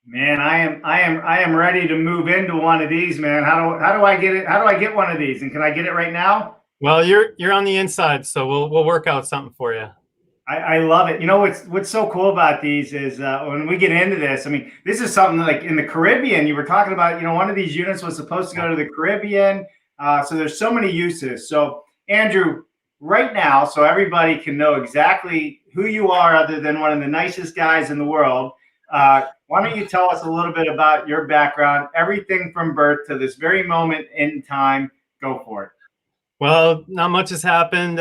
Man, I am ready to move into one of these, man. How do I get it? How do I get one of these? And can I get it right now? Well, you're on the inside, so we'll work out something for you. I love it. You know what's so cool about these is when we get into this. I mean, this is something like in the Caribbean. You were talking about. One of these units was supposed to go to the Caribbean. So there's so many uses. So Andrew, right now, so everybody can know exactly who you are, other than one of the nicest guys in the world. Why don't you tell us a little bit about your background, everything from birth to this very moment in time? Go for it. Well, not much has happened.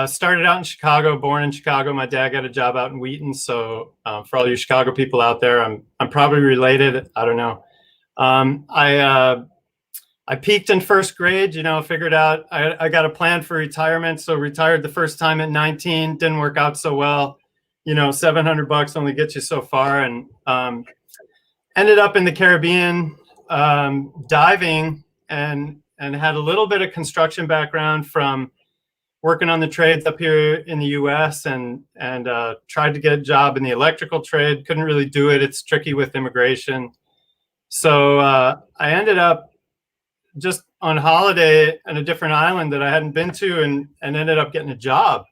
Started out in Chicago, born in Chicago. My dad got a job out in Wheaton. So for all you Chicago people out there, I'm probably related. I don't know. I peaked in first grade, figured out I got a plan for retirement. So retired the first time at 19, didn't work out so well. $700 only gets you so far, and ended up in the Caribbean diving, and had a little bit of construction background from working on the trades up here in the U.S. and tried to get a job in the electrical trade. Couldn't really do it. It's tricky with immigration. So I ended up just on holiday on a different island that I hadn't been to, and ended up getting a job.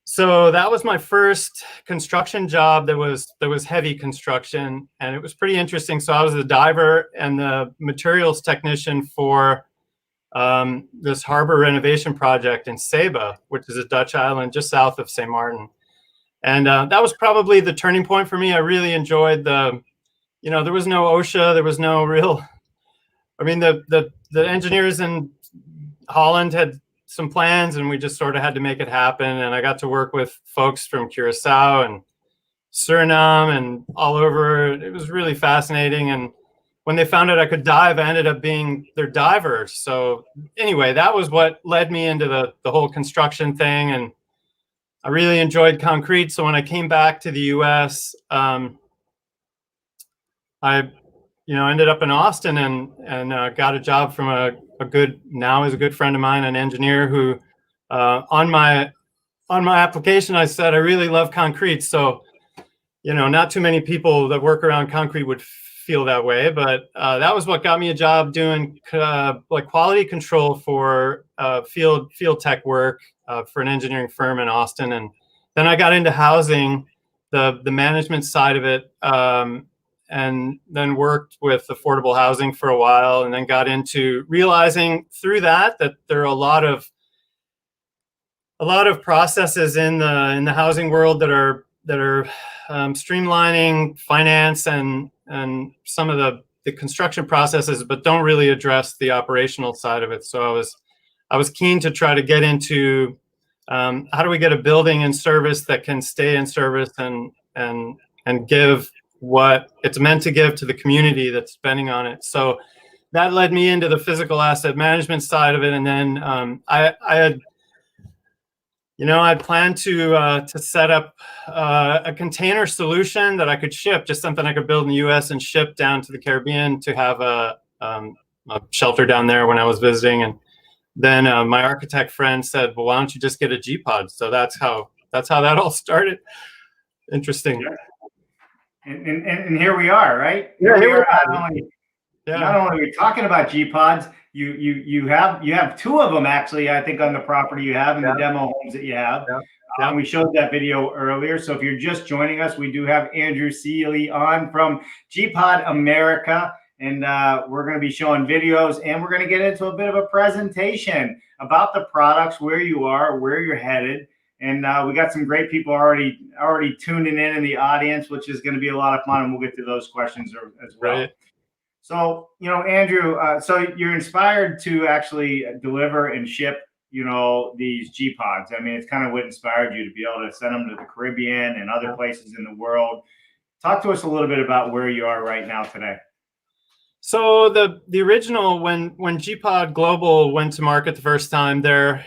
So that was my first construction job that was heavy construction, and it was pretty interesting. So I was the diver and the materials technician for this harbor renovation project in Cely, which is a Dutch island just south of St. Martin. And that was probably the turning point for me. I really enjoyed there was no OSHA, there was no real, the engineers in Holland had some plans, and we just sort of had to make it happen. And I got to work with folks from Curacao and Suriname and all over. It was really fascinating. And when they found out I could dive, I ended up being their diver. So anyway, that was what led me into the whole construction thing. And I really enjoyed concrete. So when I came back to the US, I ended up in Austin and got a job from a good friend of mine, an engineer who on my application, I said, I really love concrete. So, not too many people that work around concrete would feel that way, but that was what got me a job doing like quality control for field tech work for an engineering firm in Austin. And then I got into housing, the management side of it, and then worked with affordable housing for a while, and then got into realizing through that there are a lot of processes in the housing world that are streamlining finance and some of the construction processes, but don't really address the operational side of it. So I was keen to try to get into how do we get a building in service that can stay in service and give what it's meant to give to the community that's spending on it. So that led me into the physical asset management side of it. And then I had planned to set up a container solution that I could ship, just something I could build in the U.S. and ship down to the Caribbean to have a shelter down there when I was visiting. And then my architect friend said, well, why don't you just get a G-Pod? So that's how that all started. Interesting. Yeah. And here we are, right? Yeah, here we are. Not only are we talking about G-Pods, you have two of them actually, I think, on the property you have and the demo homes that you have. We showed that video earlier. So if you're just joining us, we do have Andrew Cely on from G-Pod America, and we're going to be showing videos, and we're going to get into a bit of a presentation about the products, where you are, where you're headed. And we got some great people already tuning in the audience, which is going to be a lot of fun, and we'll get to those questions as well. Right. So, Andrew, so you're inspired to actually deliver and ship, these G-Pods. I mean, it's kind of what inspired you to be able to send them to the Caribbean and other places in the world. Talk to us a little bit about where you are right now today. So the original, when G-Pod Global went to market the first time, they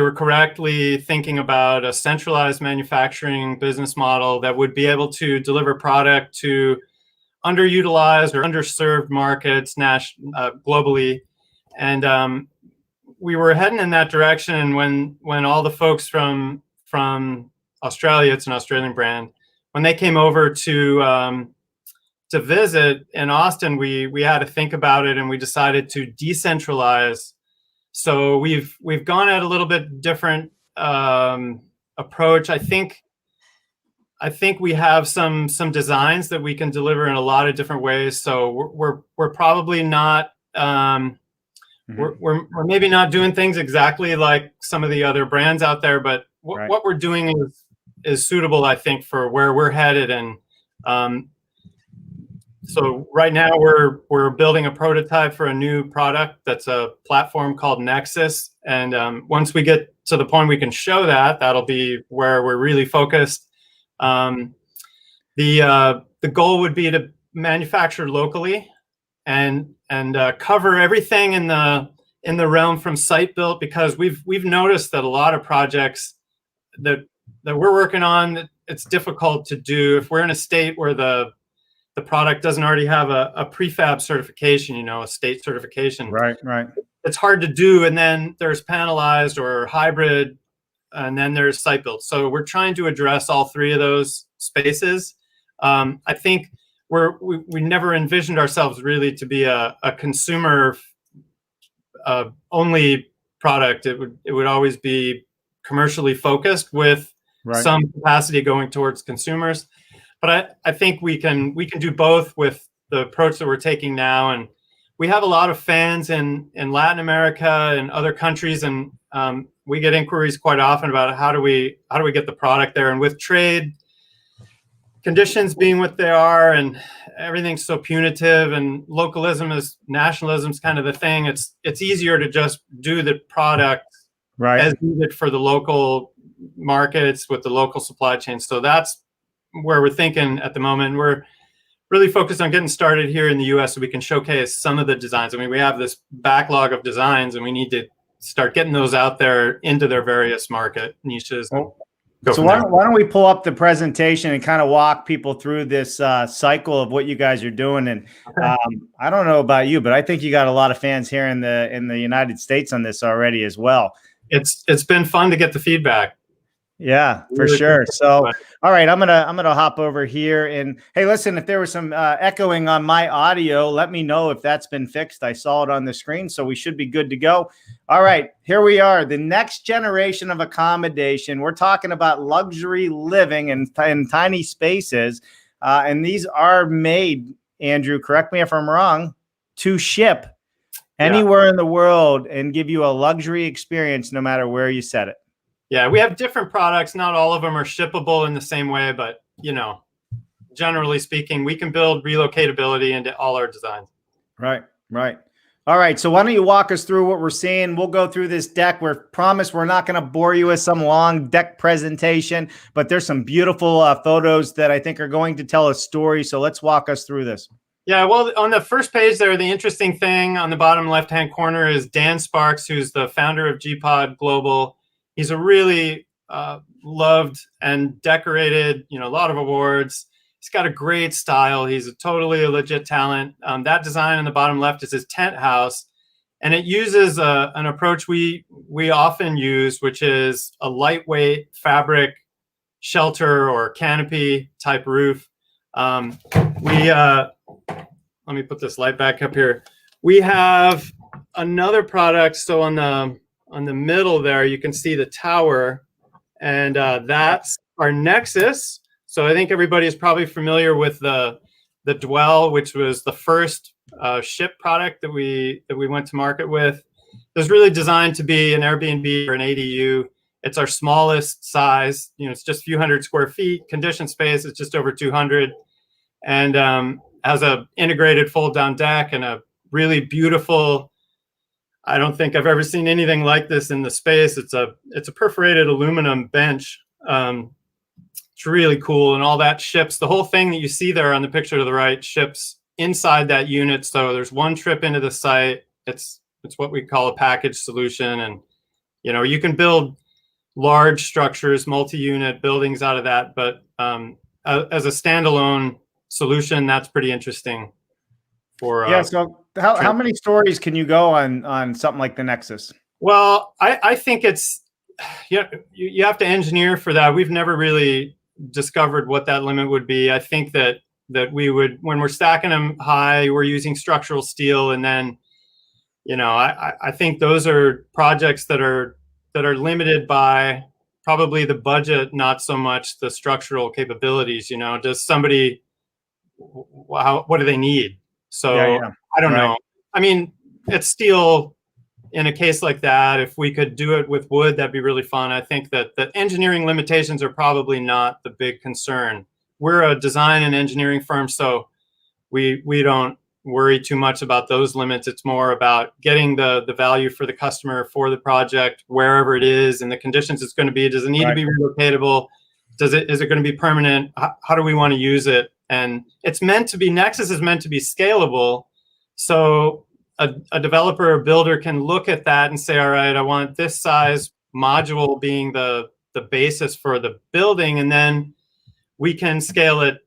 were correctly thinking about a centralized manufacturing business model that would be able to deliver product to underutilized or underserved markets globally. And we were heading in that direction when all the folks from Australia, it's an Australian brand, when they came over to visit in Austin, we had to think about it, and we decided to decentralize. So we've gone at a little bit different approach. I think we have some designs that we can deliver in a lot of different ways. So we're probably not we're maybe not doing things exactly like some of the other brands out there, but what we're doing is suitable, I think, for where we're headed. And so right now we're building a prototype for a new product that's a platform called Nexus. And once we get to the point we can show that, that'll be where we're really focused. The goal would be to manufacture locally and cover everything in the realm from site built, because we've noticed that a lot of projects that we're working on, it's difficult to do if we're in a state where the product doesn't already have a prefab certification, a state certification. Right. It's hard to do, and then there's panelized or hybrid, and then there's site built. So we're trying to address all three of those spaces. I think we never envisioned ourselves really to be a consumer only product. It would always be commercially focused with some capacity going towards consumers. But I think we can do both with the approach that we're taking now. And we have a lot of fans in Latin America and other countries, and we get inquiries quite often about how do we get the product there. And with trade conditions being what they are, and everything's so punitive, and nationalism is kind of the thing, it's easier to just do the product as needed for the local markets with the local supply chain. So that's where we're thinking at the moment. We're really focused on getting started here in the US so we can showcase some of the designs. I mean, we have this backlog of designs, and we need to start getting those out there into their various market niches. So why don't we pull up the presentation and kind of walk people through this cycle of what you guys are doing? And I don't know about you, but I think you got a lot of fans here in the United States on this already as well. It's been fun to get the feedback. Yeah, for sure. So, all right, I'm gonna hop over here, and hey, listen, if there was some echoing on my audio, let me know if that's been fixed. I saw it on the screen, so we should be good to go. All right, here we are, the next generation of accommodation. We're talking about luxury living in tiny spaces, and these are made, Andrew, correct me if I'm wrong, to ship anywhere in the world and give you a luxury experience no matter where you set it. Yeah, we have different products. Not all of them are shippable in the same way, but generally speaking, we can build relocatability into all our designs. Right. All right, so why don't you walk us through what we're seeing? We'll go through this deck. Promise we're not going to bore you with some long deck presentation, but there's some beautiful photos that I think are going to tell a story. So let's walk us through this. Yeah, well, on the first page there, the interesting thing on the bottom left-hand corner is Dan Sparks, who's the founder of G-Pod Global. He's a really loved and decorated, a lot of awards. He's got a great style. He's totally a legit talent. That design on the bottom left is his tent house, and it uses an approach we often use, which is a lightweight fabric shelter or canopy type roof. Let me put this light back up here. We have another product. So on the middle there, you can see the tower, and that's our Nexus. So I think everybody is probably familiar with the Dwell, which was the first ship product that we went to market with. It was really designed to be an Airbnb or an ADU. It's our smallest size. It's just a few hundred square feet. Conditioned space is just over 200, and has a integrated fold down deck and a really beautiful. I don't think I've ever seen anything like this in the space. It's a perforated aluminum bench. It's really cool, and all that ships. The whole thing that you see there on the picture to the right ships inside that unit. So there's one trip into the site. It's what we call a package solution, and you can build large structures, multi-unit buildings out of that. But as a standalone solution, that's pretty interesting. So how many stories can you go on something like the Nexus? Well, I think it's you have to engineer for that. We've never really discovered what that limit would be. I think that we would, when we're stacking them high, we're using structural steel, and then, you know, I think those are projects that are limited by probably the budget, not so much the structural capabilities. You know, does somebody, what do they need? So I don't know. I mean, it's steel. In a case like that, if we could do it with wood, that'd be really fun. I think that the engineering limitations are probably not the big concern. We're a design and engineering firm, so we don't worry too much about those limits. It's more about getting the value for the customer for the project, wherever it is, and the conditions it's going to be. Does it need to be relocatable? Is it going to be permanent? How do we want to use it? And it's meant to be, Nexus is meant to be scalable. So a developer or builder can look at that and say, all right, I want this size module being the basis for the building, and then we can scale it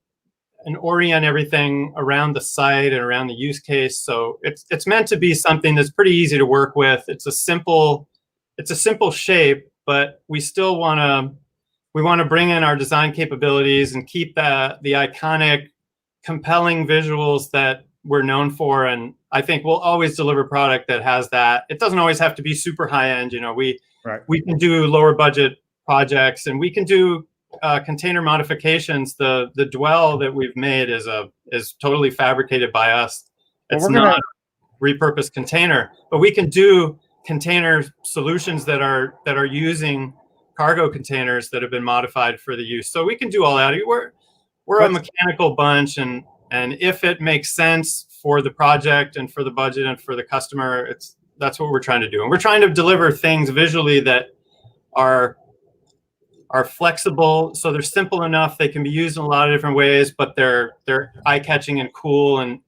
and orient everything around the site and around the use case. So it's meant to be something that's pretty easy to work with. It's a simple shape, but we still want to bring in our design capabilities and keep the iconic, compelling visuals that we're known for. And I think we'll always deliver product that has that. It doesn't always have to be super high end. You know, we can do lower budget projects, and we can do container modifications. The dwell that we've made is totally fabricated by us. It's not a repurposed container, but we can do container solutions that are using cargo containers that have been modified for the use. So we can do all that. We're a mechanical bunch, and if it makes sense for the project and for the budget and for the customer, that's what we're trying to do. And we're trying to deliver things visually that are flexible, so they're simple enough they can be used in a lot of different ways, but they're eye-catching and cool. And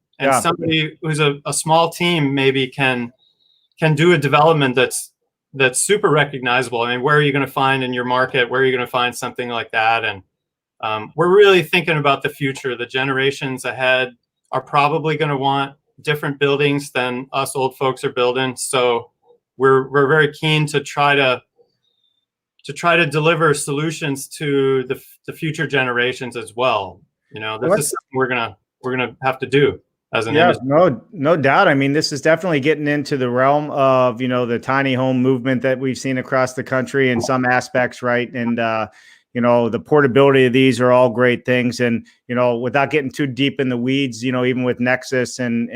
somebody who's a small team maybe can do a development that's super recognizable. I mean, where are you going to find in your market? Where are you going to find something like that? And we're really thinking about the future. The generations ahead are probably going to want different buildings than us old folks are building. So we're very keen to try to deliver solutions to the future generations as well. You know, this is something we're gonna have to do as an industry. No doubt. I mean, this is definitely getting into the realm of, you know, the tiny home movement that we've seen across the country in some aspects, right? And you know, the portability of these are all great things. And, you know, without getting too deep in the weeds, you know, even with Nexus and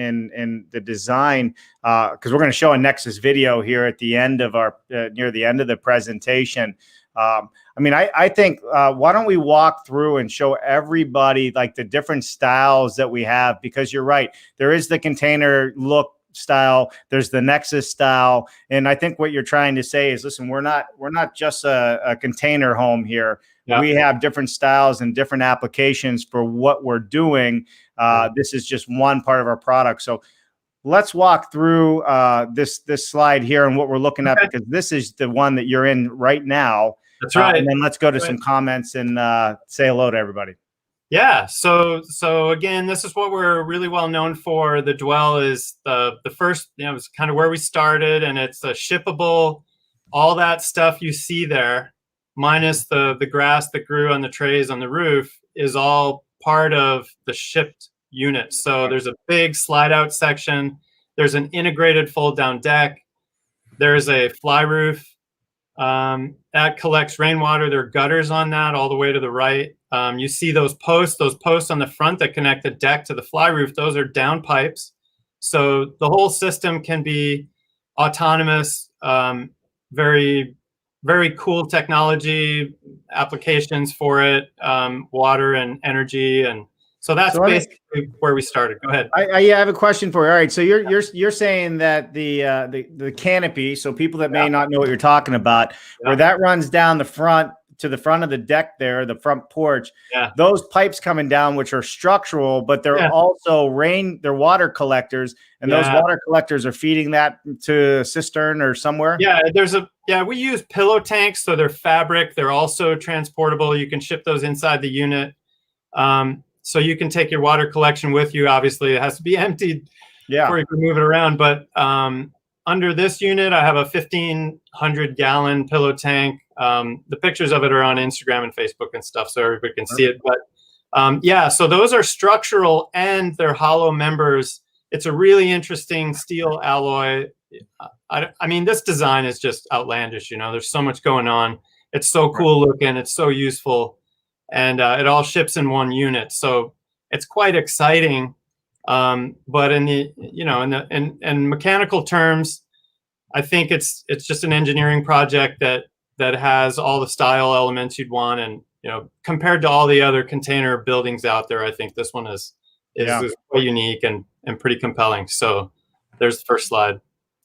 the design, because we're going to show a Nexus video here at the end of our, near the end of the presentation. I mean, I think, why don't we walk through and show everybody like the different styles that we have, because you're right. There is the container look style, there's the Nexus style. And I think what you're trying to say is, listen, we're not just a container home here. Yeah. We have different styles and different applications for what we're doing. This is just one part of our product. So let's walk through this slide here and what we're looking at, because this is the one that you're in right now. That's right. And then let's go to some comments and say hello to everybody. Yeah. So again, this is what we're really well known for. The dwell is the first, you know, it's kind of where we started, and it's a shippable, all that stuff you see there, minus the grass that grew on the trays on the roof, is all part of the shipped unit. So there's a big slide out section. There's an integrated fold down deck. There's a fly roof that collects rainwater. There are gutters on that all the way to the right. You see those posts on the front that connect the deck to the fly roof. Those are down pipes. So the whole system can be autonomous, very, very cool technology applications for it, water and energy. And so that's basically where we started. Go ahead. I have a question for you. All right. So you're saying that the canopy, so people that may not know what you're talking about, where that runs down the front to the front of the deck there, the front porch, those pipes coming down, which are structural, but they're also they're water collectors, and those water collectors are feeding that to a cistern or somewhere. We use pillow tanks. So they're fabric. They're also transportable. You can ship those inside the unit. So you can take your water collection with you. Obviously, it has to be emptied before you can move it around. But under this unit, I have a 1,500 gallon pillow tank. The pictures of it are on Instagram and Facebook and stuff, so everybody can see it. But yeah, so those are structural and they're hollow members. It's a really interesting steel alloy. I mean, this design is just outlandish. There's so much going on. It's so cool looking. It's so useful, and it all ships in one unit. So it's quite exciting. But in the in mechanical terms, I think it's just an engineering project that has all the style elements you'd want, and compared to all the other container buildings out there, I think this one is quite unique and pretty compelling. So there's the first slide.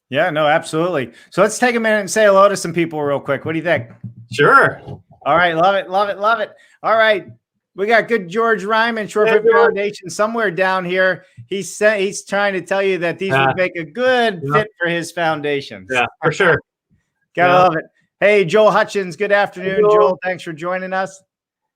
Yeah, no, absolutely. So let's take a minute and say hello to some people real quick. What do you think? Sure. All right, love it, love it, love it. All right, we got good George Ryman, Shortfoot Foundation, somewhere down here. He's trying to tell you that these would make a good fit for his foundation. Yeah, for sure. Gotta love it. Hey, Joel Hutchins, good afternoon, Joel. Thanks for joining us.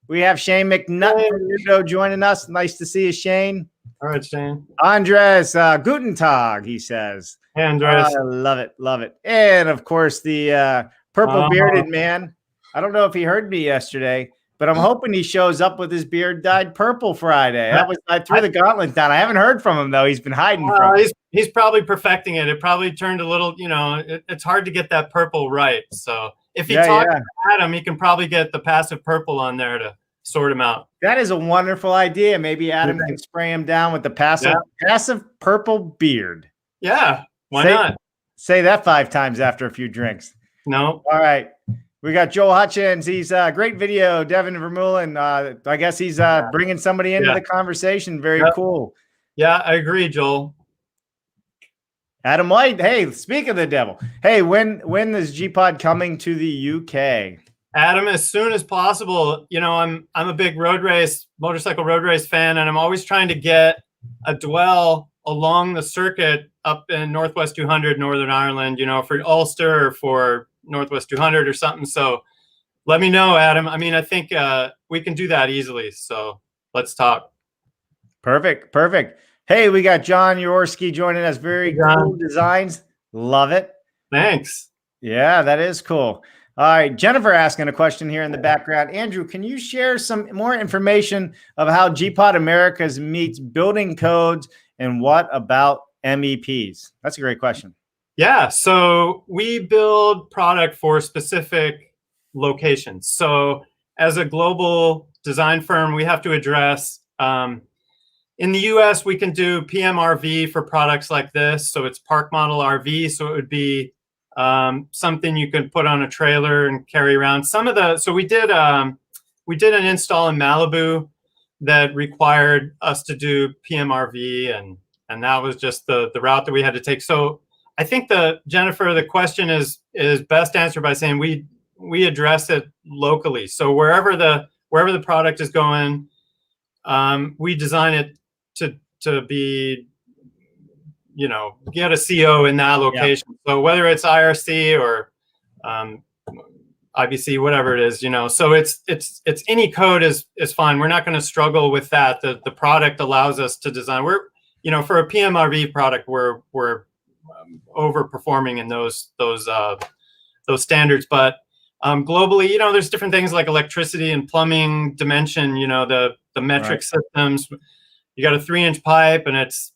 We have Shane McNutt from Udo joining us. Nice to see you, Shane. All right, Shane. Andres, Guten Tag, he says. Hey, Andres. I love it, love it. And, of course, the purple bearded man. I don't know if he heard me yesterday, but I'm hoping he shows up with his beard dyed purple Friday. I threw the gauntlet down. I haven't heard from him, though. He's been hiding from it. He's probably perfecting it. It probably turned a little, it's hard to get that purple right. So if he talks to Adam, he can probably get the passive purple on there to sort him out. That is a wonderful idea. Maybe Adam can spray him down with the passive purple beard. Yeah, why not? Say that 5 times after a few drinks. No. All right. We got Joel Hutchins. He's a great video. Devin Vermeulen. I guess he's bringing somebody into the conversation. Very cool. Yeah, I agree, Joel. Adam White. Hey, speak of the devil. Hey, when is G-Pod coming to the UK? Adam, as soon as possible. I'm a big motorcycle road race fan, and I'm always trying to get a dwell along the circuit up in Northwest 200, Northern Ireland, for Ulster or for Northwest 200 or something. So let me know, Adam. I mean, I think we can do that easily. So let's talk. Perfect. Perfect. Hey, we got John Jaworski joining us. Very cool designs. Love it. Thanks. Yeah, that is cool. All right. Jennifer asking a question here in the background. Andrew, can you share some more information of how G-Pod Americas meets building codes, and what about MEPs? That's a great question. Yeah, so we build product for specific locations. So as a global design firm, we have to address, in the US, we can do PMRV for products like this. So it's park model RV. So it would be something you could put on a trailer and carry around. So we did an install in Malibu that required us to do PMRV, and that was just the route that we had to take. So I think Jennifer, the question is best answered by saying we address it locally. So wherever the product is going, we design it to be, get a CO in that location. Yeah. So whether it's IRC or IBC, whatever it is, so it's any code is fine. We're not going to struggle with that. The product allows us to design. For a PMRV product, we're overperforming in those standards. But globally, there's different things like electricity and plumbing dimension. The metric systems. You got a 3-inch pipe, and it's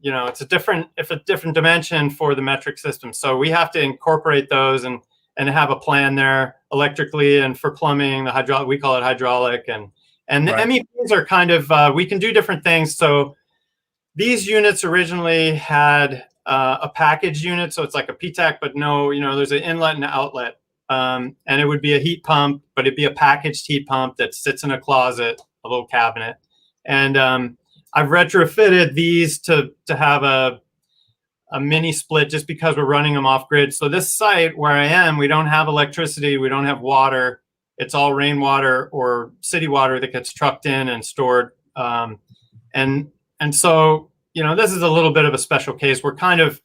a different dimension for the metric system. So we have to incorporate those and have a plan there electrically, and for plumbing, the hydraulic, we call it hydraulic, and the MEPs are kind of we can do different things. So these units originally had a package unit, so it's like a PTAC, but no, there's an inlet and an outlet, and it would be a heat pump, but it'd be a packaged heat pump that sits in a closet, a little cabinet, and I've retrofitted these to have a mini split just because we're running them off grid. So this site where I am, we don't have electricity, we don't have water. It's all rainwater or city water that gets trucked in and stored, and so, this is a little bit of a special case. We're kind of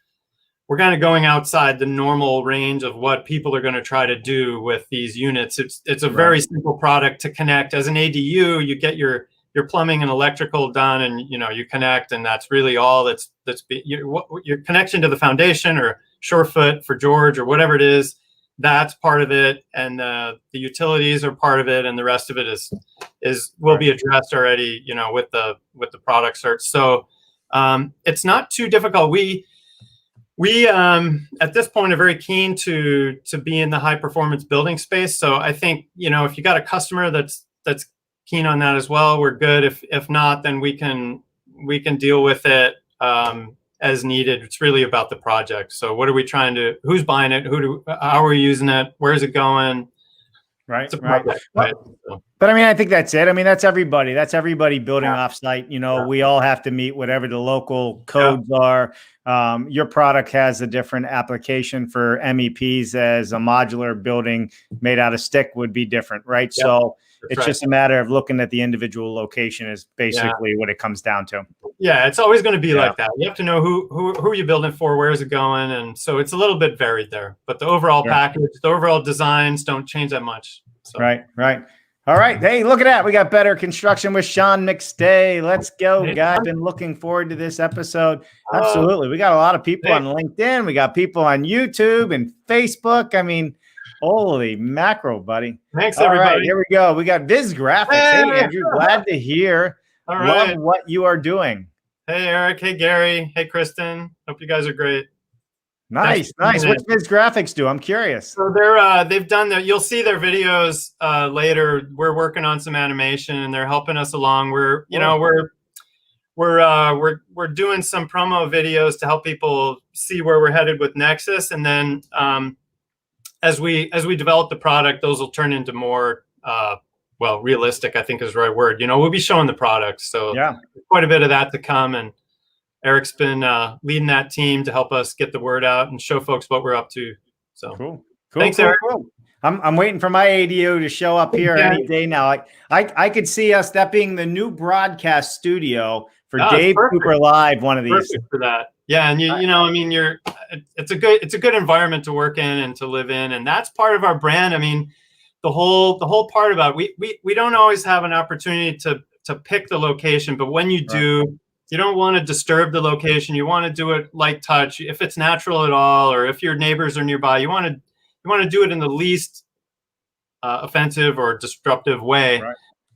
going outside the normal range of what people are going to try to do with these units. It's a very simple product to connect. As an ADU, you get your plumbing and electrical done, and you connect, and that's really all your connection to the foundation or Shorefoot for George or whatever it is. that's part of it, and the utilities are part of it, and the rest of it will be addressed already, you know, with the product search. So it's not too difficult. We at this point are very keen to be in the high performance building space. So I think, you know, if you got a customer that's keen on that as well, we're good. If not, then we can deal with it as needed. It's really about the project. So what are we trying to? Who's buying it? How are we using it? Where's it going? Right. Project, right. But I mean, I think that's it. I mean, that's everybody. That's everybody building offsite. You know, we all have to meet whatever the local codes are. Your product has a different application for MEPs, as a modular building made out of stick would be different, right? So it's just a matter of looking at the individual location is basically what it comes down to. Yeah, it's always going to be like that. You have to know who are you building for, where is it going, and so it's a little bit varied there. But the overall package, the overall designs don't change that much. So. Right. All right. Hey, look at that. We got Better Construction with Sean McStay. Let's go, guys. Been looking forward to this episode. Absolutely. We got a lot of people on LinkedIn. We got people on YouTube and Facebook. I mean, holy mackerel, buddy. Thanks, everybody. All right, here we go. We got Viz Graphics. Hey, Andrew. Glad to hear. All right. Love what you are doing. Hey, Eric. Hey, Gary. Hey, Kristen. Hope you guys are great. Nice. What's Viz Graphics do? I'm curious. So they've done that. You'll see their videos later. We're working on some animation, and they're helping us along. We're doing some promo videos to help people see where we're headed with Nexus, and then as we develop the product, those will turn into more realistic, I think is the right word. You know, we'll be showing the product, so quite a bit of that to come. And Eric's been leading that team to help us get the word out and show folks what we're up to. So cool. Thanks, Eric. Cool. I'm waiting for my ADO to show up here any day now. I could see us, that being the new broadcast studio for Dave Cooper Live, one of these. Perfect for that. Yeah, and you know, I mean, it's a good environment to work in and to live in, and that's part of our brand. I mean, the whole part about we don't always have an opportunity to pick the location, but when you do, you don't want to disturb the location. You want to do it light touch, if it's natural at all, or if your neighbors are nearby. You want to do it in the least offensive or disruptive way. Right.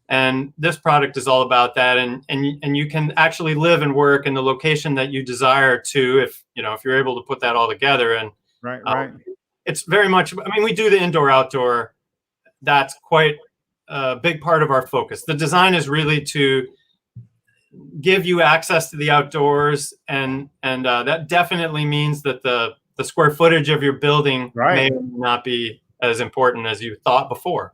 And this product is all about that. And you can actually live and work in the location that you desire to, if you're able to put that all together. And it's very much. I mean, we do the indoor outdoor. That's quite a big part of our focus. The design is really to give you access to the outdoors, and that definitely means that the square footage of your building may not be as important as you thought before.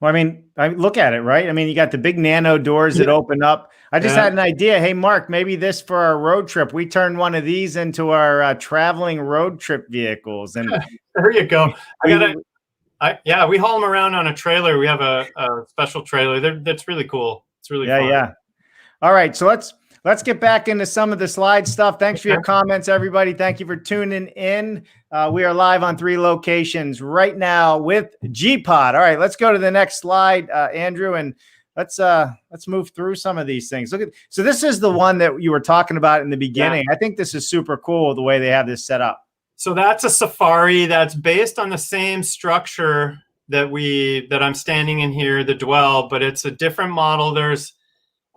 Well, I mean, look at it, right? I mean, you got the big nano doors that open up. I just had an idea. Hey, Mark, maybe this for our road trip, we turn one of these into our traveling road trip vehicles. And there you go. We haul them around on a trailer. We have a special trailer. That's really cool. It's really fun. Yeah. All right, so let's get back into some of the slide stuff. Thanks for your comments, everybody. Thank you for tuning in. We are live on 3 locations right now with G-Pod. All right, let's go to the next slide, Andrew, and let's move through some of these things. So this is the one that you were talking about in the beginning. I think this is super cool the way they have this set up. So that's a Safari that's based on the same structure that I'm standing in here, the Dwell, but it's a different model.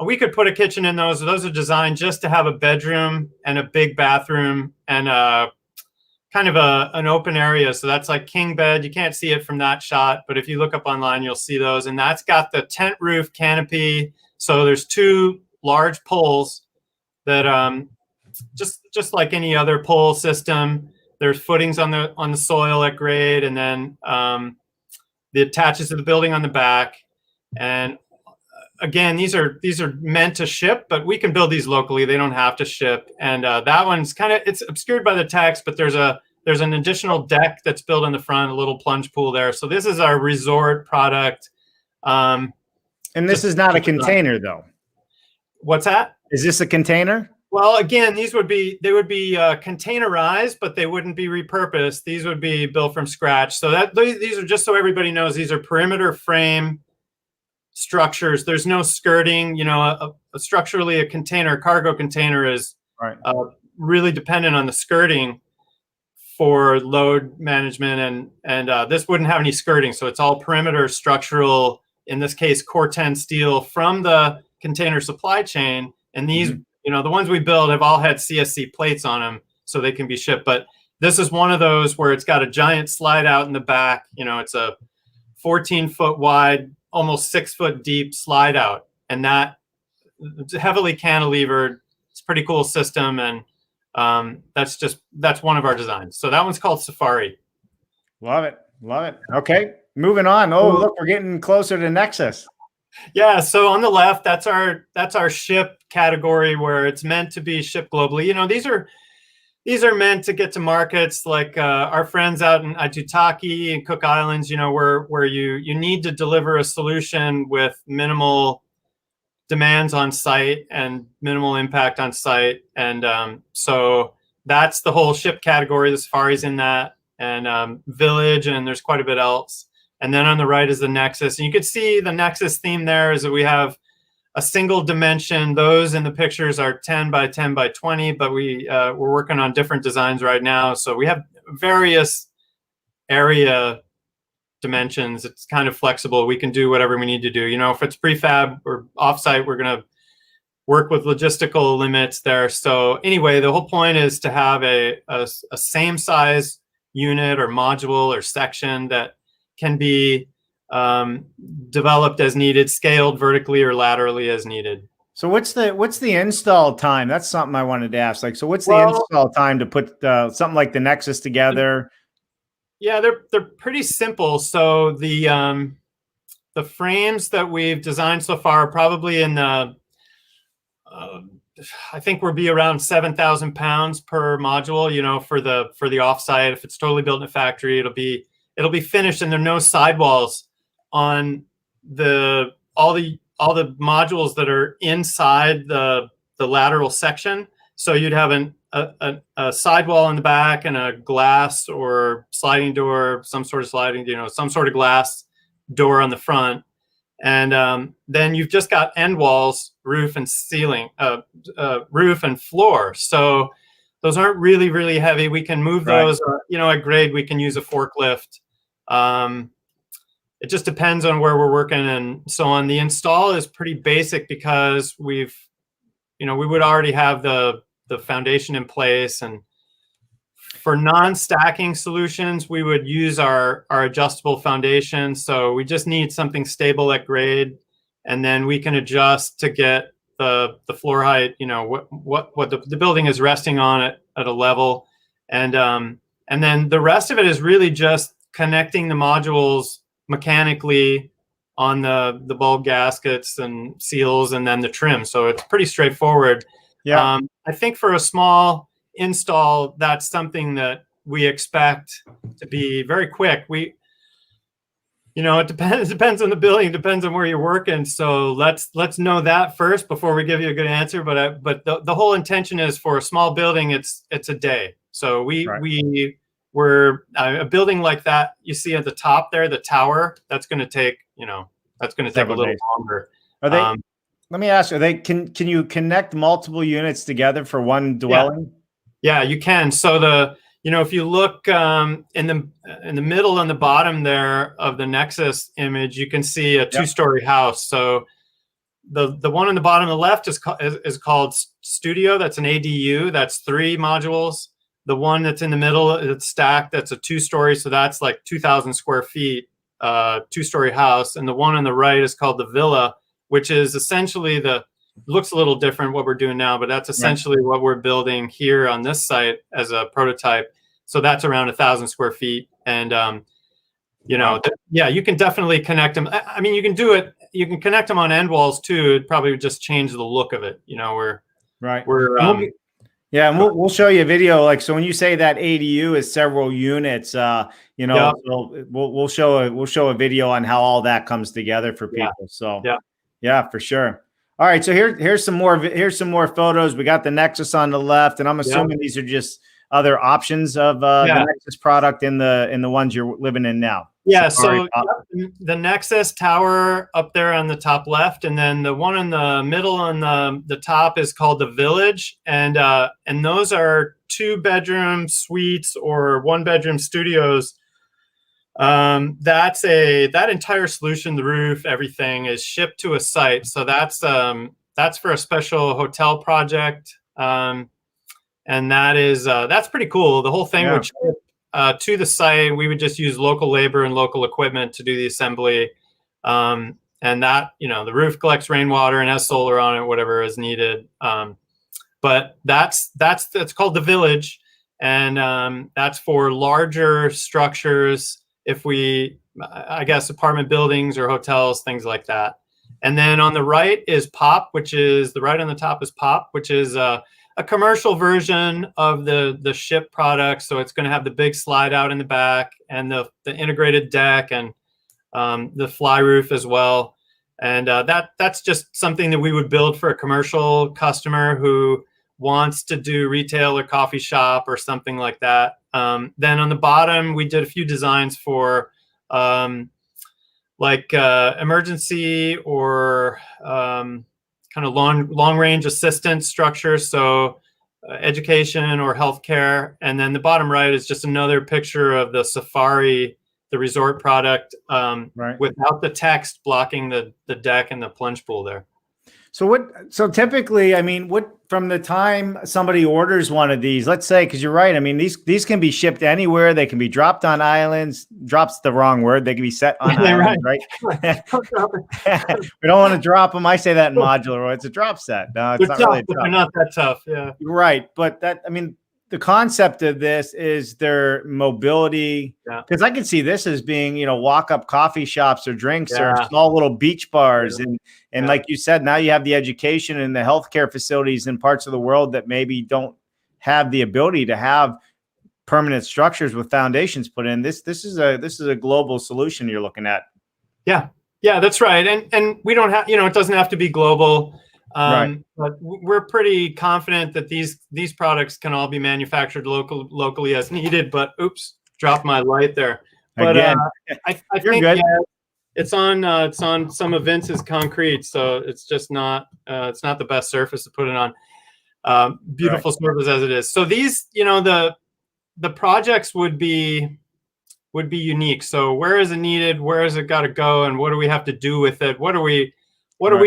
We could put a kitchen in those. Those are designed just to have a bedroom and a big bathroom and kind of an open area. So that's like king bed. You can't see it from that shot, but if you look up online, you'll see those. And that's got the tent roof canopy. So there's 2 large poles that just like any other pole system. There's footings on the soil at grade, and then the attaches to the building on the back. And again, these are meant to ship, but we can build these locally. They don't have to ship. And that one's it's obscured by the text, but there's an additional deck that's built in the front, a little plunge pool there. So this is our resort product. And this is not a container, though. What's that? Is this a container? Well, again, they would be containerized, but they wouldn't be repurposed. These would be built from scratch. So these are, just so everybody knows, these are perimeter frame structures. There's no skirting. Structurally, a cargo container is really dependent on the skirting for load management, and this wouldn't have any skirting, so it's all perimeter structural, in this case core 10 steel from the container supply chain. And these, you know, the ones we build have all had CSC plates on them so they can be shipped, but this is one of those where it's got a giant slide out in the back. You know, it's a 14-foot wide, almost 6-foot deep slide out, and that it's heavily cantilevered. It's a pretty cool system, and that's one of our designs. So that one's called Safari. Love it. Love it. Okay, moving on. Oh, look, we're getting closer to Nexus. Yeah, so on the left, that's our ship category, where it's meant to be shipped globally. You know, these are meant to get to markets like our friends out in Aitutaki and Cook Islands, you know, where you need to deliver a solution with minimal demands on site and minimal impact on site. And so that's the whole ship category. The Safari's in that, and Village, and there's quite a bit else. And then on the right is the Nexus. And you can see the Nexus theme there is that we have a single dimension. Those in the pictures are 10 by 10 by 20, but we're working on different designs right now. So we have various area dimensions. It's kind of flexible. We can do whatever we need to do. You know, if it's prefab or offsite, we're going to work with logistical limits there. So anyway, the whole point is to have a same size unit or module or section that can be developed as needed, scaled vertically or laterally as needed. So what's the install time? That's something I wanted to ask. Like, so what's the install time to put something like the Nexus together? Yeah, they're pretty simple. So the frames that we've designed so far are probably in the I think we'll be around 7,000 pounds per module. You know, for the offsite. If it's totally built in a factory, it'll be finished, and there are no sidewalls on all the modules that are inside the lateral section. So you'd have a sidewall in the back and a glass or sliding door, some sort of sliding, you know, some sort of glass door on the front. And then you've just got end walls, roof and ceiling, roof and floor. So those aren't really, really heavy. We can move those, you know, at grade, we can use a forklift. It just depends on where we're working and so on. The install is pretty basic because we would already have the foundation in place. And for non-stacking solutions, we would use our adjustable foundation. So we just need something stable at grade, and then we can adjust to get the floor height, you know, what the building is resting on at a level. And then the rest of it is really just connecting the modules mechanically on the bulb gaskets and seals, and then the trim. So it's pretty straightforward. Yeah. I think for a small install, that's something that we expect to be very quick. It depends on the building, depends on where you're working. So let's know that first before we give you a good answer. But the whole intention is for a small building, it's a day. So we're a building like that you see at the top there, the tower, that's going to take a little longer. Are they? Let me ask you, can you connect multiple units together for one dwelling? Yeah, you can. So if you look in the middle and the bottom there of the Nexus image, you can see a two-story house. So the one on the bottom of the left is called Studio. That's an ADU. That's 3 modules. The one that's in the middle, it's stacked. That's a 2-story. So that's like 2,000 square feet, 2-story house. And the one on the right is called the Villa, which is essentially looks a little different what we're doing now, but that's essentially what we're building here on this site as a prototype. So that's around 1,000 square feet. And, you can definitely connect them. I mean, you can do it. You can connect them on end walls too. It probably would just change the look of it. We'll show you a video. Like, so when you say that ADU is several units, so we'll show a video on how all that comes together for people. So yeah, for sure. All right, so here's some more photos. We got the Nexus on the left, and I'm assuming these are just other options of the Nexus product in the ones you're living in now. Yeah, Safari so top. the Nexus tower up there on the top left, and then the one in the middle on the top is called the Village, and those are 2-bedroom suites or 1-bedroom studios. That entire solution, the roof, everything is shipped to a site. So that's for a special hotel project, and that's pretty cool. The whole thing would ship to the site. We would just use local labor and local equipment to do the assembly. And that, the roof collects rainwater and has solar on it, whatever is needed. But that's called the Village. And that's for larger structures. I guess apartment buildings or hotels, things like that. And then on the right is Pop, which is right on the top is Pop, which is a commercial version of the ship product. So it's going to have the big slide out in the back and the integrated deck and the fly roof as well. And that's just something that we would build for a commercial customer who wants to do retail or coffee shop or something like that. Then on the bottom, we did a few designs for emergency or kind of long range assistance structures. So education or healthcare. And then the bottom right is just another picture of the Safari, the resort product, without the text blocking the deck and the plunge pool there. So typically, from the time somebody orders one of these, let's say, because you're right, these can be shipped anywhere. They can be dropped on islands. Drop's the wrong word. They can be set on islands, right? We don't want to drop them. I say that in modular. It's a drop set. No, it's not tough, really a but drop. they're not that tough. Yeah. Right. But the concept of this is their mobility, because I can see this as being, walk-up coffee shops or drinks or small little beach bars. And like you said, now you have the education and the healthcare facilities in parts of the world that maybe don't have the ability to have permanent structures with foundations put in. This is a global solution you're looking at. Yeah, that's right. And we don't have, it doesn't have to be global. But we're pretty confident that these products can all be manufactured locally as needed. But oops, dropped my light there. But again, I think it's on some of Vince's concrete, so it's just not the best surface to put it on. Beautiful surface as it is. So these, the projects would be unique. So where is it needed? Where has it got to go? And what do we have to do with it? What are we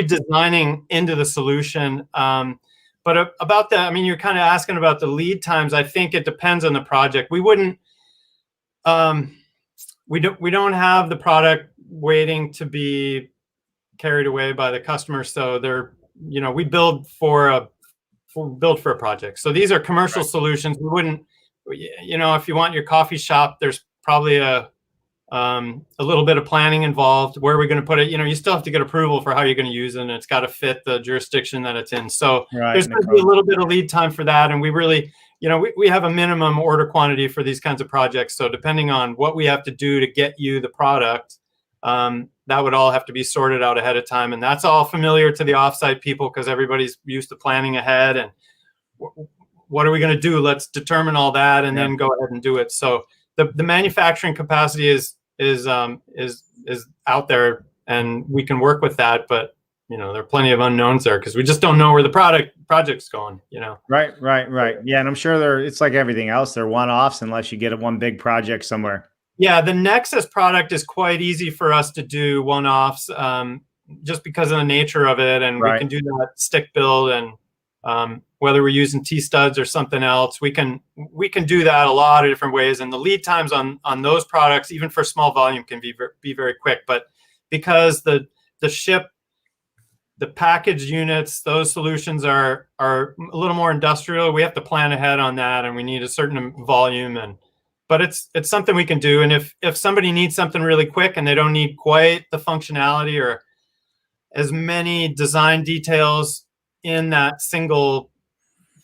designing into the solution? But about that, you're kind of asking about the lead times. I think it depends on the project. We wouldn't, we don't have the product waiting to be carried away by the customer. So we build for a project. So these are commercial solutions. We wouldn't, if you want your coffee shop, there's probably a little bit of planning involved. Where are we going to put it? You still have to get approval for how you're going to use it, and it's got to fit the jurisdiction that it's in. So there's going to be a little bit of lead time for that. And we really, we have a minimum order quantity for these kinds of projects. So depending on what we have to do to get you the product, that would all have to be sorted out ahead of time. And that's all familiar to the offsite people because everybody's used to planning ahead. And what are we going to do? Let's determine all that and then go ahead and do it. So the manufacturing capacity is out there, and we can work with that. But there are plenty of unknowns there because we just don't know where the project's going. Right. Yeah, and I'm sure it's like everything else. They're one-offs unless you get one big project somewhere. Yeah, the Nexus product is quite easy for us to do one-offs, just because of the nature of it, and we can do that stick build and. Whether we're using T-studs or something else, we can do that a lot of different ways. And the lead times on those products, even for small volume, can be very quick. But because the ship, the package units, those solutions are a little more industrial. We have to plan ahead on that, and we need a certain volume. But it's something we can do. And if somebody needs something really quick and they don't need quite the functionality or as many design details in that single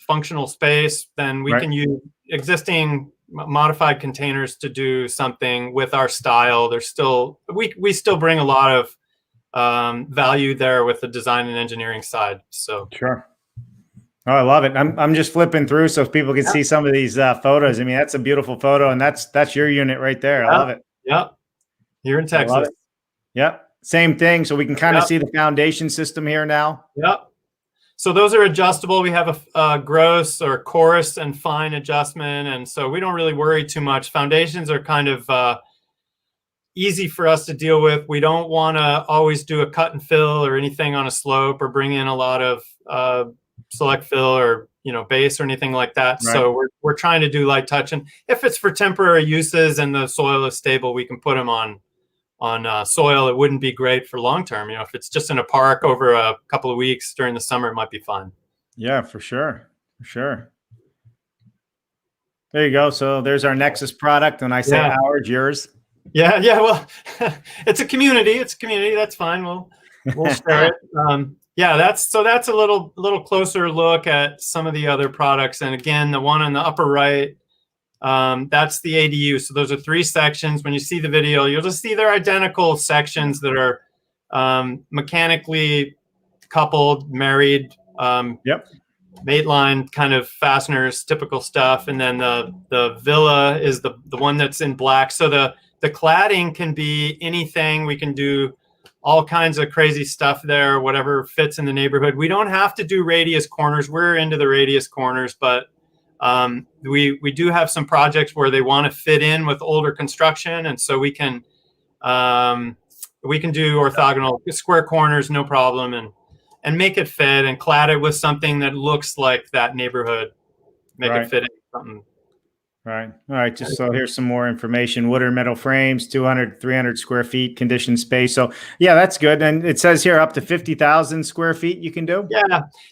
functional space, then we can use existing modified containers to do something with our style. There's still we still bring a lot of value there with the design and engineering side. So sure. Oh, I love it. I'm just flipping through so people can see some of these photos. That's a beautiful photo, and that's your unit right there. I love it. Yep. Here in Texas. Yep. Same thing. So we can kind of see the foundation system here now. Yep. So those are adjustable. We have a gross or coarse and fine adjustment. And so we don't really worry too much. Foundations are kind of easy for us to deal with. We don't want to always do a cut and fill or anything on a slope or bring in a lot of select fill or, base or anything like that. Right. So we're trying to do light touch. And if it's for temporary uses and the soil is stable, we can put them on soil. It wouldn't be great for long term. If it's just in a park over a couple of weeks during the summer, it might be fine. Yeah, for sure. For sure. There you go. So there's our Nexus product. When I say ours, yours. Yeah. Well, it's a community. That's fine. We'll share it. That's a little closer look at some of the other products. And again, the one on the upper right, that's the ADU. So those are 3 sections. When you see the video, you'll just see they're identical sections that are mechanically coupled, married, mate line kind of fasteners, typical stuff. And then the villa is the one that's in black. So the cladding can be anything. We can do all kinds of crazy stuff there, whatever fits in the neighborhood. We don't have to do radius corners. We're into the radius corners, but we do have some projects where they want to fit in with older construction, and so we can do orthogonal square corners, no problem, and make it fit and clad it with something that looks like that neighborhood. Make it fit in something. Right. All right. Just so here's some more information. Wood or metal frames, 200, 300 square feet, conditioned space. So yeah, that's good. And it says here up to 50,000 square feet you can do.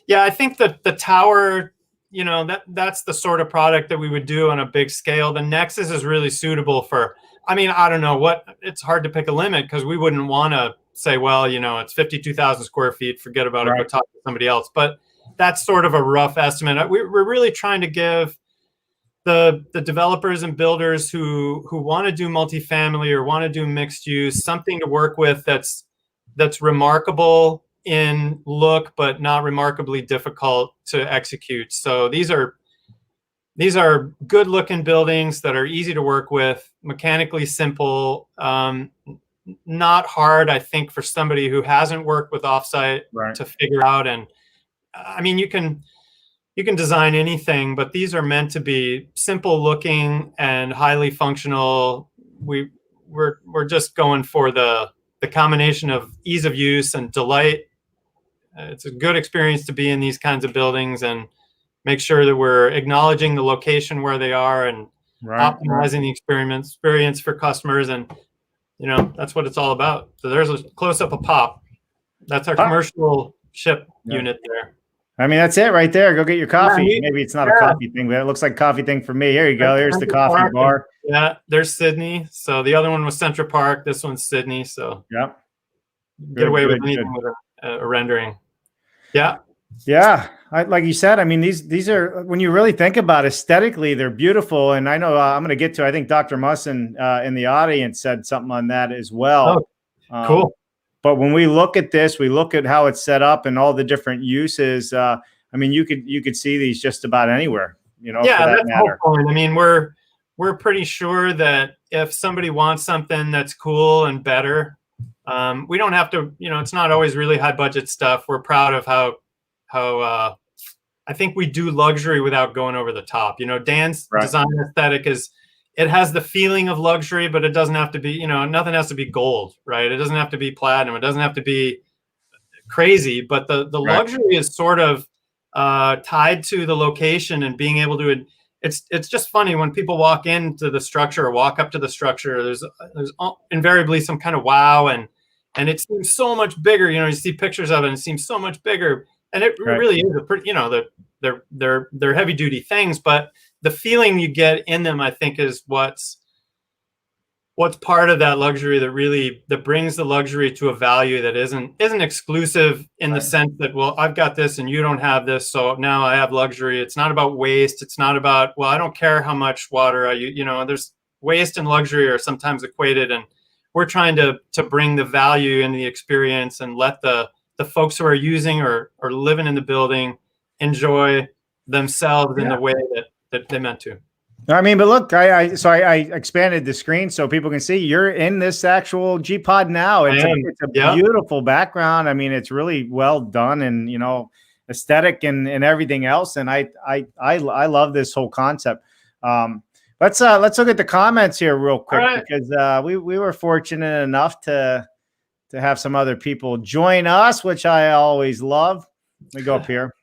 Yeah. I think that the tower, that's the sort of product that we would do on a big scale. The Nexus is really suitable for, I don't know it's hard to pick a limit because we wouldn't want to say, well, it's 52,000 square feet, forget about it, go talk to somebody else. But that's sort of a rough estimate. We're really trying to give the developers and builders who want to do multifamily or want to do mixed use something to work with that's remarkable in look, but not remarkably difficult to execute. So these are good looking buildings that are easy to work with, mechanically simple, not hard, I think, for somebody who hasn't worked with offsite to figure out. And you can design anything, but these are meant to be simple looking and highly functional. We're just going for the combination of ease of use and delight. It's a good experience to be in these kinds of buildings and make sure that we're acknowledging the location where they are and optimizing the experience for customers. And, that's what it's all about. So there's a close up of Pop. That's our commercial ship unit there. That's it right there. Go get your coffee. Maybe it's not a coffee thing, but it looks like a coffee thing for me. Here you go. Here's the coffee bar. Yeah, there's Sydney. So the other one was Central Park. This one's Sydney. So get away with anything with a rendering. Yeah. Yeah. Like you said, these are, when you really think about it, aesthetically, they're beautiful. And I know I'm going to get to, I think Dr. Musson in the audience said something on that as well. Oh, cool. But when we look at this, we look at how it's set up and all the different uses. You could see these just about anywhere, for that matter. The whole point. We're pretty sure that if somebody wants something that's cool and better, we don't have to, it's not always really high budget stuff. We're proud of how I think we do luxury without going over the top. Dan's design aesthetic it has the feeling of luxury, but it doesn't have to be, nothing has to be gold, right? It doesn't have to be platinum. It doesn't have to be crazy, but the luxury is sort of tied to the location and being able to, it's just funny when people walk into the structure or walk up to the structure, there's invariably some kind of wow. And it seems so much bigger, you see pictures of it and it seems so much bigger. And it really is a pretty, they're heavy duty things, but the feeling you get in them, I think, is what's part of that luxury that brings the luxury to a value that isn't exclusive in the sense that, well, I've got this and you don't have this, so now I have luxury. It's not about waste. It's not about, well, I don't care how much water there's waste and luxury are sometimes equated, and we're trying to bring the value in the experience and let the folks who are using or living in the building enjoy themselves in the way that they meant to. I mean, but look, I expanded the screen so people can see you're in this actual G Pod now. It's a beautiful background. I mean, it's really well done and, you know, aesthetic and everything else. And I love this whole concept. Let's look at the comments here real quick, because we were fortunate enough to have some other people join us, which I always love. Let me go up here.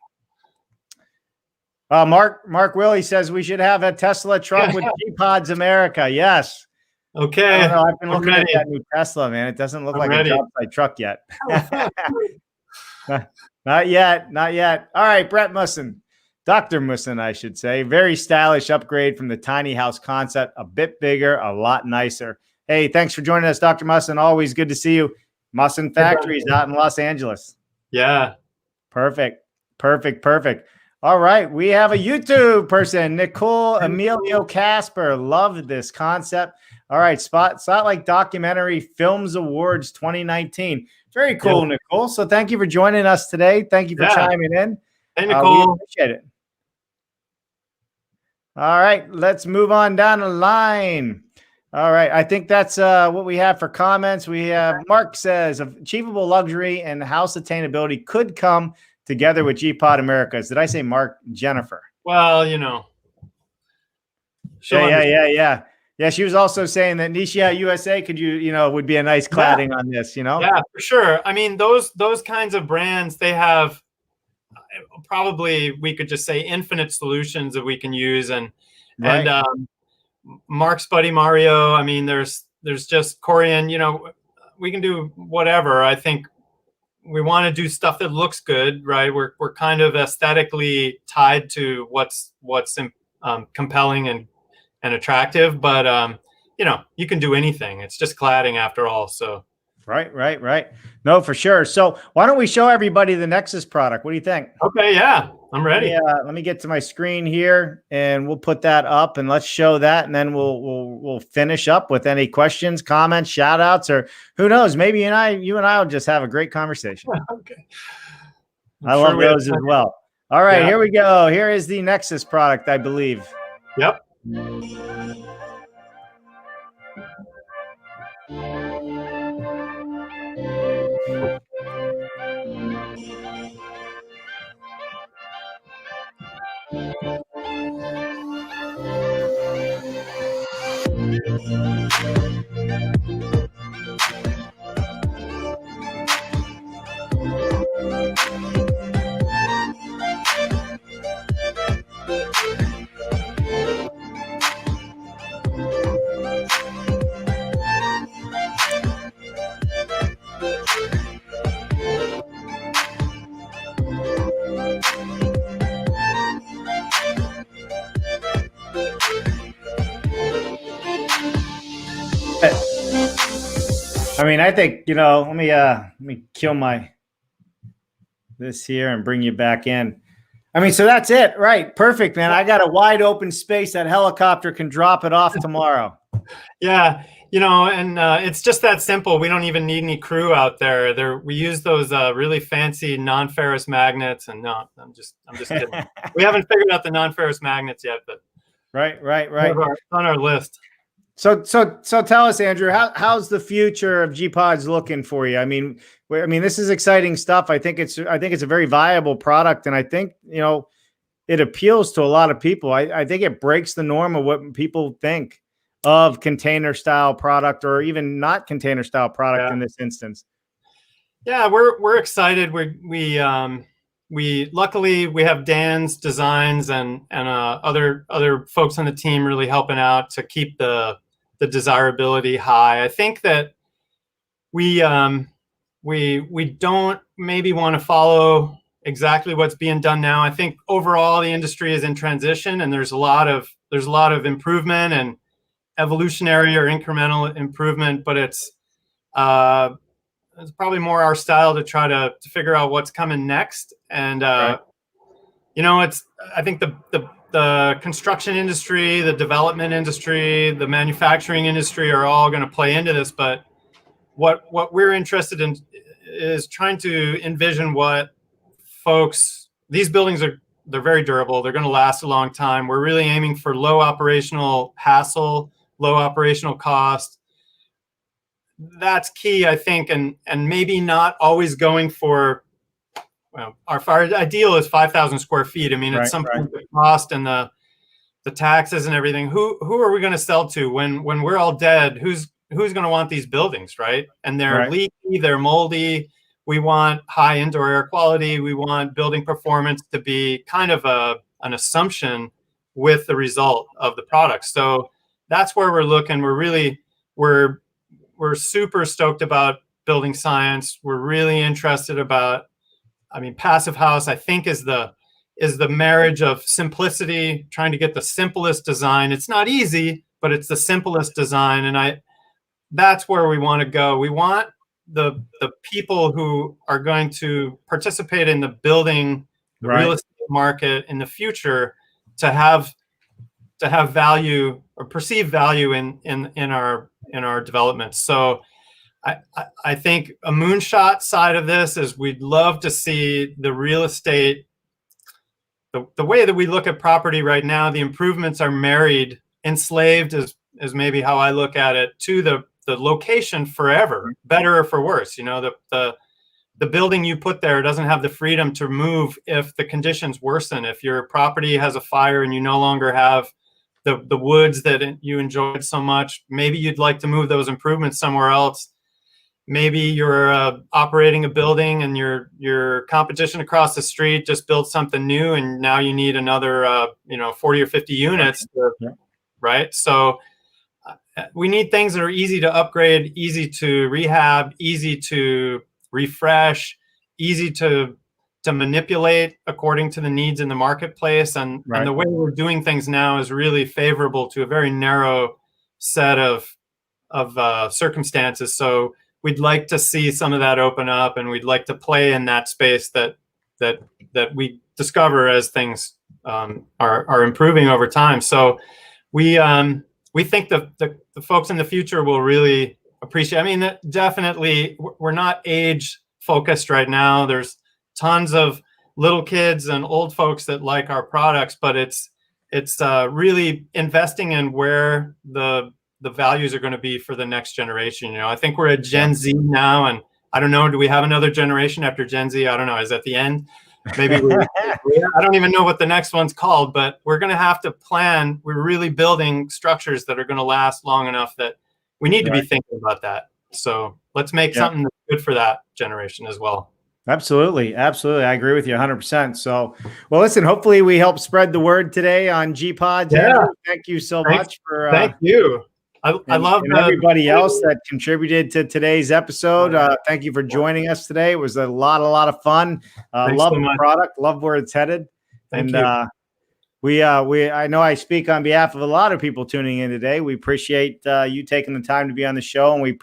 Mark Willie says we should have a Tesla truck with G-Pods America. Yes. Okay. I don't know. I've been looking at that new Tesla, man. It doesn't look like a job site truck yet. Not yet. Not yet. All right, Brett Musson. Dr. Musson, I should say. Very stylish upgrade from the tiny house concept. A bit bigger, a lot nicer. Hey, thanks for joining us, Dr. Musson. Always good to see you. Musson Factories out in Los Angeles. Yeah. Perfect. All right. We have a YouTube person, Nicole Emilio Casper. Love this concept. All right. Spotlight Documentary Films Awards 2019. Very cool, Nicole. So thank you for joining us today. Thank you for chiming in. Hey, Nicole. We appreciate it. All right. Let's move on down the line. All right. I think that's what we have for comments. We have Mark says achievable luxury and house attainability could come together with G-Pod Americas. Did I say Mark? Jennifer. Well, you know. Yeah. She was also saying that Nisha USA would be a nice cladding on this, you know? Yeah, for sure. I mean, those kinds of brands, they have probably, we could just say, infinite solutions that we can use. And Mark's buddy Mario, I mean, there's just Corian, you know, we can do whatever. I think we want to do stuff that looks good, right? We're kind of aesthetically tied to what's compelling and attractive, but you know, you can do anything. It's just cladding after all. So right. No, for sure. So why don't we show everybody the Nexus product? What do you think? Okay, yeah, I'm ready. Yeah, let me get to my screen here, and we'll put that up, and let's show that, and then we'll finish up with any questions, comments, shout outs, or who knows, maybe you and I will just have a great conversation. Okay. I love those as well. All right, here we go. Here is the Nexus product, I believe. Yep. I mean, I think, you know, let me kill this here and bring you back in. I mean, so that's it, right? Perfect, man. I got a wide open space. That helicopter can drop it off tomorrow. Yeah, you know, and it's just that simple. We don't even need any crew out there. We use those really fancy non-ferrous magnets, and no, I'm just kidding. We haven't figured out the non-ferrous magnets yet, but right. It's on our list. So tell us, Andrew, how's the future of G-Pods looking for you? I mean, this is exciting stuff. I think it's a very viable product, and I think, you know, it appeals to a lot of people. I think it breaks the norm of what people think of container style product, or even not container style product in this instance. Yeah, we're excited. We luckily we have Dan's designs and other folks on the team really helping out to keep the desirability high. I think that we don't maybe want to follow exactly what's being done now. I think overall the industry is in transition, and there's a lot of improvement and evolutionary or incremental improvement, but it's probably more our style to try to figure out what's coming next. And you know, I think the construction industry, the development industry, the manufacturing industry are all going to play into this. But what we're interested in is trying to envision what these buildings are they're very durable. They're going to last a long time. We're really aiming for low operational hassle, low operational cost. That's key, I think, and maybe not always going for, well, our ideal is 5,000 square feet. I mean, at some point, the cost and the taxes and everything, who are we going to sell to when we're all dead? Who's going to want these buildings, right? And they're leaky, they're moldy. We want high indoor air quality. We want building performance to be kind of an assumption with the result of the product. So that's where we're looking. We're super stoked about building science. We're really interested about, I mean, Passive House, I think, is the marriage of simplicity, trying to get the simplest design. It's not easy, but it's the simplest design. And that's where we want to go. We want the people who are going to participate in the building, the real estate market in the future to have value or perceive value in our development. So I think a moonshot side of this is we'd love to see the real estate, the way that we look at property right now, the improvements are married, enslaved is maybe how I look at it, to the location forever, better or for worse. You know, the building you put there doesn't have the freedom to move if the conditions worsen. If your property has a fire and you no longer have the woods that you enjoyed so much, maybe you'd like to move those improvements somewhere else. Maybe you're operating a building and your competition across the street just built something new, and now you need another 40 or 50 units, right? So we need things that are easy to upgrade, easy to rehab, easy to refresh, easy to manipulate according to the needs in the marketplace. And the way we're doing things now is really favorable to a very narrow set of circumstances. So we'd like to see some of that open up, and we'd like to play in that space that we discover as things are improving over time. So we think the folks in the future will really appreciate. I mean, definitely, we're not age focused right now. There's tons of little kids and old folks that like our products, but it's really investing in where the values are going to be for the next generation. You know, I think we're at Gen Z now, and I don't know, do we have another generation after Gen Z? I don't know. Is that the end? Maybe I don't even know what the next one's called, but we're going to have to plan. We're really building structures that are going to last long enough that we need to be thinking about that. So let's make something that's good for that generation as well. Absolutely. Absolutely. I agree with you 100%. So, well, listen, hopefully we help spread the word today on G-Pods. Yeah. Thank you so much for, thank you. I love everybody else that contributed to today's episode. Thank you for joining us today. It was a lot of fun. Love the product, love where it's headed. Thank you. I know I speak on behalf of a lot of people tuning in today. We appreciate you taking the time to be on the show, and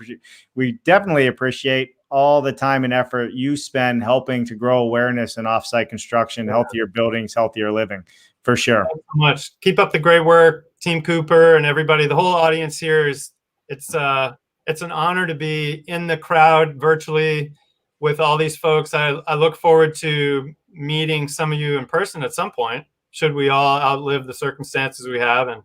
we definitely appreciate all the time and effort you spend helping to grow awareness in offsite construction, healthier buildings, healthier living, for sure. Thanks so much. Keep up the great work, Team Cooper and everybody. The whole audience here it's an honor to be in the crowd virtually with all these folks. I look forward to meeting some of you in person at some point, should we all outlive the circumstances we have. And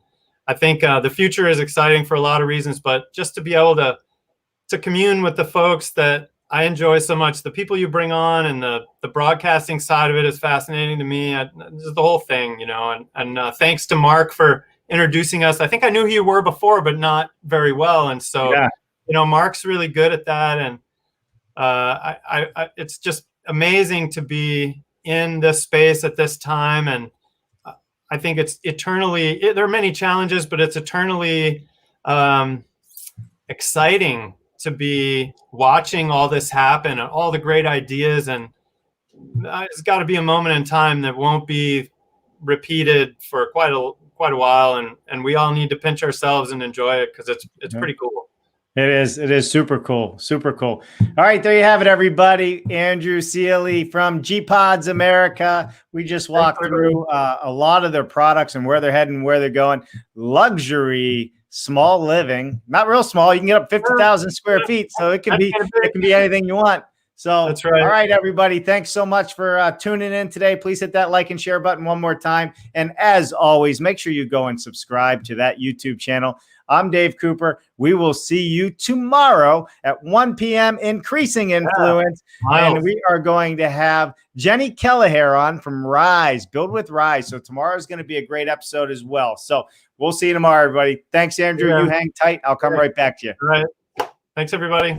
I think the future is exciting for a lot of reasons, but just to be able to commune with the folks that I enjoy so much, the people you bring on, and the broadcasting side of it is fascinating to me. Just the whole thing, you know, and thanks to Mark for introducing us. I think I knew who you were before, but not very well. And so, you know, Mark's really good at that. And it's just amazing to be in this space at this time. And I think it's eternally, there are many challenges, but it's eternally exciting to be watching all this happen and all the great ideas. And it's got to be a moment in time that won't be repeated for quite a while. And we all need to pinch ourselves and enjoy it, because it's pretty cool. It is super cool. Super cool. All right, there you have it, everybody. Andrew Cely from G-Pods America. We just walked through a lot of their products and where they're heading, where they're going. Luxury, small living, not real small. You can get up 50,000 square feet, so it can be anything you want. So, that's right. All right, everybody. Thanks so much for tuning in today. Please hit that like and share button one more time. And as always, make sure you go and subscribe to that YouTube channel. I'm Dave Cooper. We will see you tomorrow at 1 p.m. Increasing Influence. Miles. And we are going to have Jenny Kelleher on from Rise, Build with Rise. So tomorrow is going to be a great episode as well. So we'll see you tomorrow, everybody. Thanks, Andrew. Yeah. You hang tight. I'll come right back to you. All right. Thanks, everybody.